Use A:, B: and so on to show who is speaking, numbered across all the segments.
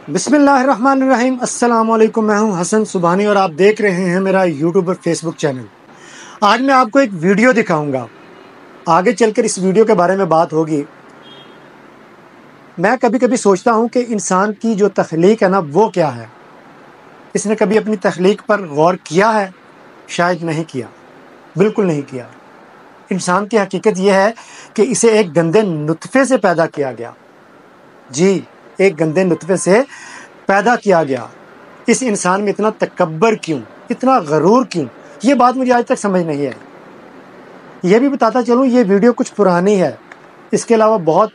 A: بسم اللہ الرحمن الرحیم۔ السلام علیکم، میں ہوں حسن سبحانی اور آپ دیکھ رہے ہیں میرا یوٹیوب اور فیس بک چینل۔ آج میں آپ کو ایک ویڈیو دکھاؤں گا، آگے چل کر اس ویڈیو کے بارے میں بات ہوگی۔ میں کبھی کبھی سوچتا ہوں کہ انسان کی جو تخلیق ہے نا، وہ کیا ہے؟ اس نے کبھی اپنی تخلیق پر غور کیا ہے؟ شاید نہیں کیا، بالکل نہیں کیا۔ انسان کی حقیقت یہ ہے کہ اسے ایک گندے نطفے سے پیدا کیا گیا۔ جی، ایک گندے نطفے سے پیدا کیا گیا۔ اس انسان میں اتنا تکبر کیوں، اتنا غرور کیوں؟ یہ بات مجھے آج تک سمجھ نہیں آئی۔ یہ بھی بتاتا چلوں، یہ ویڈیو کچھ پرانی ہے، اس کے علاوہ بہت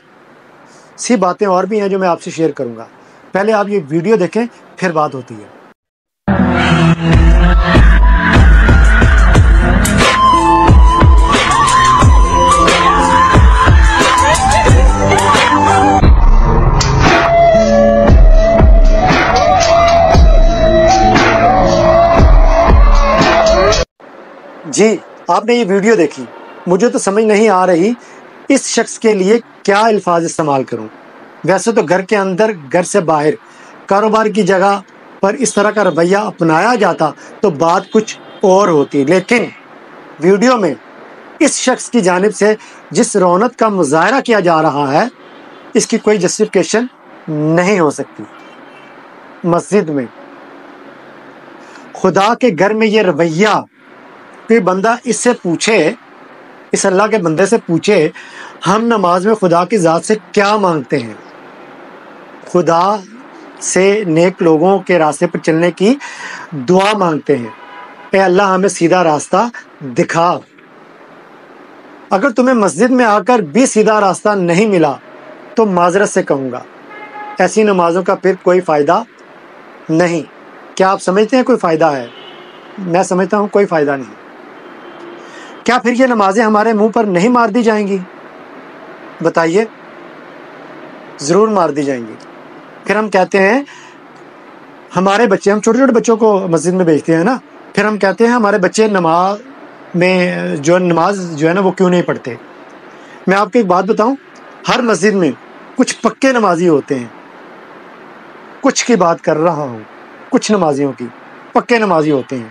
A: سی باتیں اور بھی ہیں جو میں آپ سے شیئر کروں گا۔ پہلے آپ یہ ویڈیو دیکھیں، پھر بات ہوتی ہے۔ جی، آپ نے یہ ویڈیو دیکھی، مجھے تو سمجھ نہیں آ رہی اس شخص کے لیے کیا الفاظ استعمال کروں۔ ویسے تو گھر کے اندر، گھر سے باہر، کاروبار کی جگہ پر اس طرح کا رویہ اپنایا جاتا تو بات کچھ اور ہوتی، لیکن ویڈیو میں اس شخص کی جانب سے جس رونق کا مظاہرہ کیا جا رہا ہے، اس کی کوئی جسٹیفیکیشن نہیں ہو سکتی۔ مسجد میں، خدا کے گھر میں یہ رویہ، کوئی بندہ اس سے پوچھے، اس اللہ کے بندے سے پوچھے، ہم نماز میں خدا کی ذات سے کیا مانگتے ہیں؟ خدا سے نیک لوگوں کے راستے پر چلنے کی دعا مانگتے ہیں، اے اللہ ہمیں سیدھا راستہ دکھا۔ اگر تمہیں مسجد میں آ کر بھی سیدھا راستہ نہیں ملا تو معذرت سے کہوں گا، ایسی نمازوں کا پھر کوئی فائدہ نہیں۔ کیا آپ سمجھتے ہیں کوئی فائدہ ہے؟ میں سمجھتا ہوں کوئی فائدہ نہیں۔ کیا پھر یہ نمازیں ہمارے منہ پر نہیں مار دی جائیں گی؟ بتائیے، ضرور مار دی جائیں گی۔ پھر ہم کہتے ہیں ہمارے بچے، ہم چھوٹے چھوٹے بچوں کو مسجد میں بھیجتے ہیں نا، پھر ہم کہتے ہیں ہمارے بچے نماز جو ہے نا وہ کیوں نہیں پڑھتے؟ میں آپ کو ایک بات بتاؤں، ہر مسجد میں کچھ پکے نمازی ہوتے ہیں، کچھ کی بات کر رہا ہوں، کچھ نمازیوں کی پکے نمازی ہوتے ہیں۔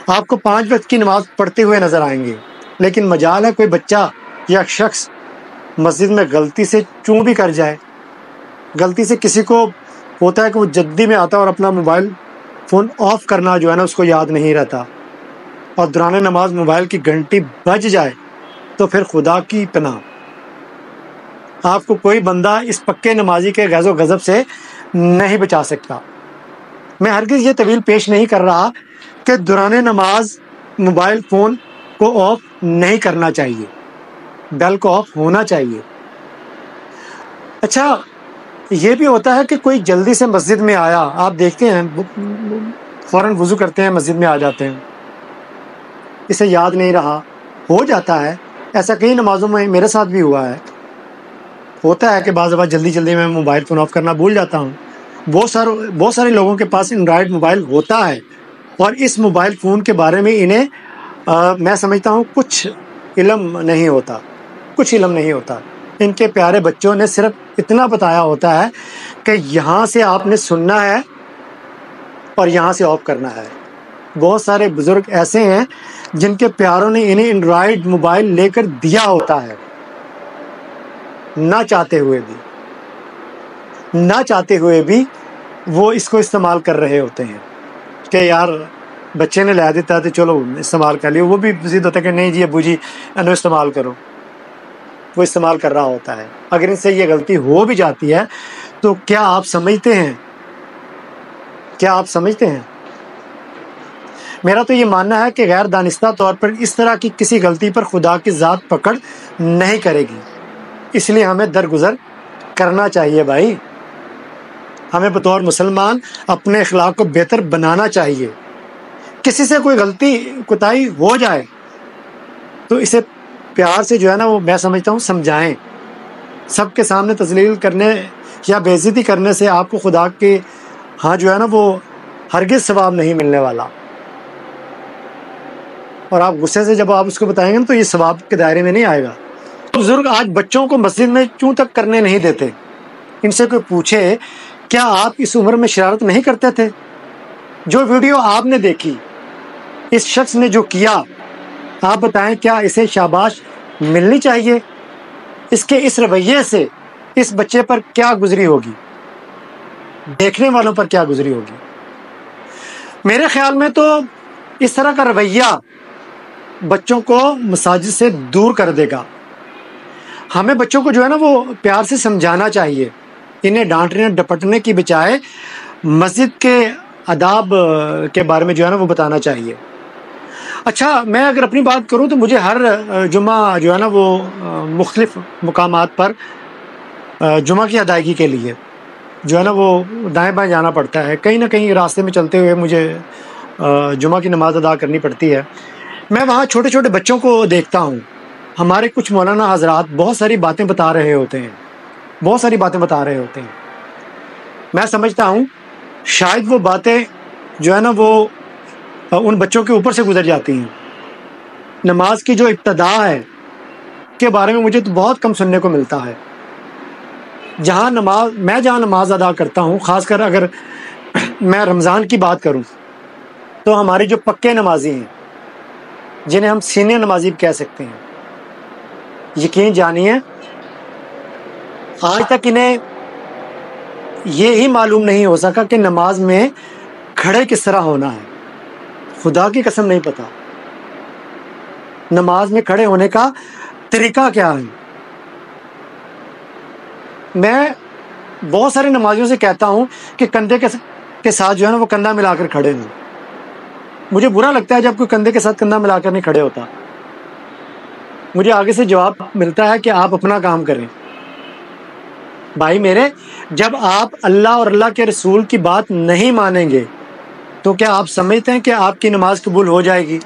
A: آپ کو 5 وقت کی نماز پڑھتے ہوئے نظر آئیں گے، لیکن مجال ہے کوئی بچہ یا شخص مسجد میں غلطی سے چوں بھی کر جائے۔ غلطی سے کسی کو ہوتا ہے کہ وہ جلدی میں آتا ہے اور اپنا موبائل فون آف کرنا جو ہے نا اس کو یاد نہیں رہتا، اور دوران نماز موبائل کی گھنٹی بج جائے تو پھر خدا کی پناہ، آپ کو کوئی بندہ اس پکے نمازی کے غیظ و غضب سے نہیں بچا سکتا۔ میں ہرگز یہ طویل پیش نہیں کر رہا کہ دوران نماز موبائل فون کو آف نہیں کرنا چاہیے، بیل کو آف ہونا چاہیے۔ اچھا، یہ بھی ہوتا ہے کہ کوئی جلدی سے مسجد میں آیا، آپ دیکھتے ہیں فوراً وضو کرتے ہیں، مسجد میں آ جاتے ہیں، اسے یاد نہیں رہا، ہو جاتا ہے ایسا کئی نمازوں میں، میرے ساتھ بھی ہوا ہے۔ ہوتا ہے کہ بعض دفعہ جلدی میں موبائل فون آف کرنا بھول جاتا ہوں۔ بہت سارے لوگوں کے پاس اینڈرائڈ موبائل ہوتا ہے، اور اس موبائل فون کے بارے میں انہیں میں سمجھتا ہوں کچھ علم نہیں ہوتا۔ ان کے پیارے بچوں نے صرف اتنا بتایا ہوتا ہے کہ یہاں سے آپ نے سننا ہے اور یہاں سے آف کرنا ہے۔ بہت سارے بزرگ ایسے ہیں جن کے پیاروں نے انہیں اینڈرائڈ موبائل لے کر دیا ہوتا ہے، نہ چاہتے ہوئے بھی وہ اس کو استعمال کر رہے ہوتے ہیں کہ یار بچے نے لا دیتا ہے تو چلو استعمال کر لیو، وہ بھی ضد ہوتا ہے کہ نہیں جی ابو جی انو استعمال کرو، وہ استعمال کر رہا ہوتا ہے۔ اگر ان سے یہ غلطی ہو بھی جاتی ہے تو کیا آپ سمجھتے ہیں؟ میرا تو یہ ماننا ہے کہ غیر دانستہ طور پر اس طرح کی کسی غلطی پر خدا کی ذات پکڑ نہیں کرے گی، اس لیے ہمیں درگزر کرنا چاہیے بھائی۔ ہمیں بطور مسلمان اپنے اخلاق کو بہتر بنانا چاہیے۔ کسی سے کوئی غلطی کوتاہی ہو جائے تو اسے پیار سے جو ہے نا وہ میں سمجھتا ہوں سمجھائیں۔ سب کے سامنے تذلیل کرنے یا بے عزتی کرنے سے آپ کو خدا کے ہاں جو ہے نا وہ ہرگز ثواب نہیں ملنے والا، اور آپ غصے سے جب آپ اس کو بتائیں گے تو یہ ثواب کے دائرے میں نہیں آئے گا۔ بزرگ آج بچوں کو مسجد میں چوں تک کرنے نہیں دیتے۔ ان سے کوئی پوچھے کیا آپ اس عمر میں شرارت نہیں کرتے تھے؟ جو ویڈیو آپ نے دیکھی اس شخص نے جو کیا، آپ بتائیں کیا اسے شاباش ملنی چاہیے؟ اس کے اس رویے سے اس بچے پر کیا گزری ہوگی، دیکھنے والوں پر کیا گزری ہوگی؟ میرے خیال میں تو اس طرح کا رویہ بچوں کو مساجد سے دور کر دے گا۔ ہمیں بچوں کو جو ہے نا وہ پیار سے سمجھانا چاہیے، انہیں ڈانٹنے ڈپٹنے کی بجائے مسجد کے آداب کے بارے میں جو ہے نا وہ بتانا چاہیے۔ اچھا، میں اگر اپنی بات کروں تو مجھے ہر جمعہ جو ہے نا وہ مختلف مقامات پر جمعہ کی ادائیگی کے لیے جو ہے نا وہ دائیں بائیں جانا پڑتا ہے، کہیں نہ کہیں راستے میں چلتے ہوئے مجھے جمعہ کی نماز ادا کرنی پڑتی ہے۔ میں وہاں چھوٹے چھوٹے بچوں کو دیکھتا ہوں، ہمارے کچھ مولانا حضرات بہت ساری باتیں بتا رہے ہوتے ہیں، بہت ساری باتیں بتا رہے ہوتے ہیں۔ میں سمجھتا ہوں شاید وہ باتیں جو ہے نا وہ ان بچوں کے اوپر سے گزر جاتی ہیں۔ نماز کی جو ابتدا ہے کے بارے میں مجھے تو بہت کم سننے کو ملتا ہے۔ جہاں نماز ادا کرتا ہوں، خاص کر اگر میں رمضان کی بات کروں تو ہمارے جو پکے نمازی ہیں، جنہیں ہم سینئر نمازی کہہ سکتے ہیں، یقین جانیے آج تک انہیں یہ ہی معلوم نہیں ہو سکا کہ نماز میں کھڑے کس طرح ہونا ہے۔ خدا کی قسم نہیں پتا نماز میں کھڑے ہونے کا طریقہ کیا ہے۔ میں بہت سارے نمازیوں سے کہتا ہوں کہ کندھے کے ساتھ جو ہے نا وہ کندھا ملا کر کھڑے ہوں۔ مجھے برا لگتا ہے جب کوئی کندھے کے ساتھ کندھا ملا کر نہیں کھڑے ہوتا۔ مجھے آگے سے جواب ملتا ہے کہ آپ اپنا کام کریں۔ بھائی میرے، جب آپ اللہ اور اللہ کے رسول کی بات نہیں مانیں گے تو کیا آپ سمجھتے ہیں کہ آپ کی نماز قبول ہو جائے گی؟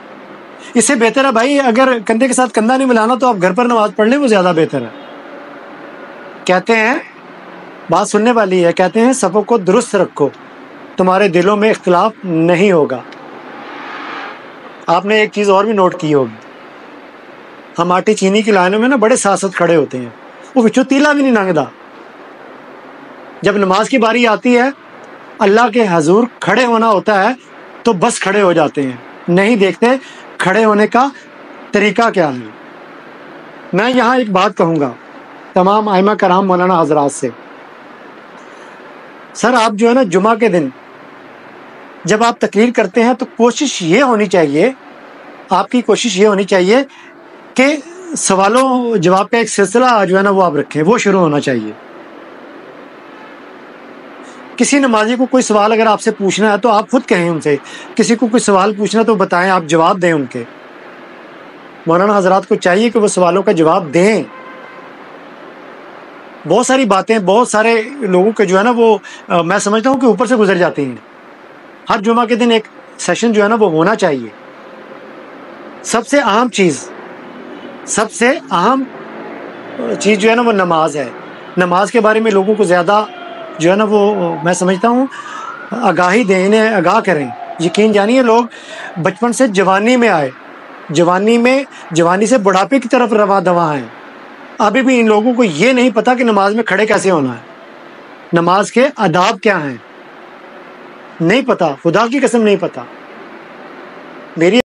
A: اس سے بہتر ہے بھائی اگر کندھے کے ساتھ کندھا نہیں ملانا تو آپ گھر پر نماز پڑھ لیں، وہ زیادہ بہتر ہے۔ کہتے ہیں، بات سننے والی ہے، کہتے ہیں صفوں کو درست رکھو، تمہارے دلوں میں اختلاف نہیں ہوگا۔ آپ نے ایک چیز اور بھی نوٹ کی ہوگی، ہم آٹے چینی کی لائنوں میں نا بڑے ساتھ کھڑے ہوتے ہیں، وہ بچوں تیلا بھی نہیں لنگدا۔ جب نماز کی باری آتی ہے، اللہ کے حضور کھڑے ہونا ہوتا ہے تو بس کھڑے ہو جاتے ہیں، نہیں دیکھتے کھڑے ہونے کا طریقہ کیا ہے۔ میں یہاں ایک بات کہوں گا تمام ائمہ کرام مولانا حضرات سے، سر آپ جو ہے نا جمعہ کے دن جب آپ تقریر کرتے ہیں تو کوشش یہ ہونی چاہیے، آپ کی کوشش یہ ہونی چاہیے کہ سوالوں جواب کا ایک سلسلہ جو ہے نا وہ آپ رکھیں، وہ شروع ہونا چاہیے۔ کسی نمازی کو کوئی سوال اگر آپ سے پوچھنا ہے تو آپ خود کہیں ان سے، کسی کو کوئی سوال پوچھنا تو بتائیں، آپ جواب دیں ان کے۔ مولانا حضرات کو چاہیے کہ وہ سوالوں کا جواب دیں۔ بہت ساری باتیں بہت سارے لوگوں کے جو ہے نا وہ میں سمجھتا ہوں کہ اوپر سے گزر جاتی ہیں۔ ہر جمعہ کے دن ایک سیشن جو ہے نا وہ ہونا چاہیے۔ سب سے اہم چیز جو ہے نا وہ نماز ہے۔ نماز کے بارے میں لوگوں کو زیادہ جو ہے نا وہ میں سمجھتا ہوں آگاہی دیں، انہیں آگاہ کریں۔ یقین جانیے لوگ بچپن سے جوانی میں آئے، جوانی سے بڑھاپے کی طرف رواں دواں ہیں، ابھی بھی ان لوگوں کو یہ نہیں پتا کہ نماز میں کھڑے کیسے ہونا ہے، نماز کے آداب کیا ہیں، نہیں پتا، خدا کی قسم نہیں پتا۔ میری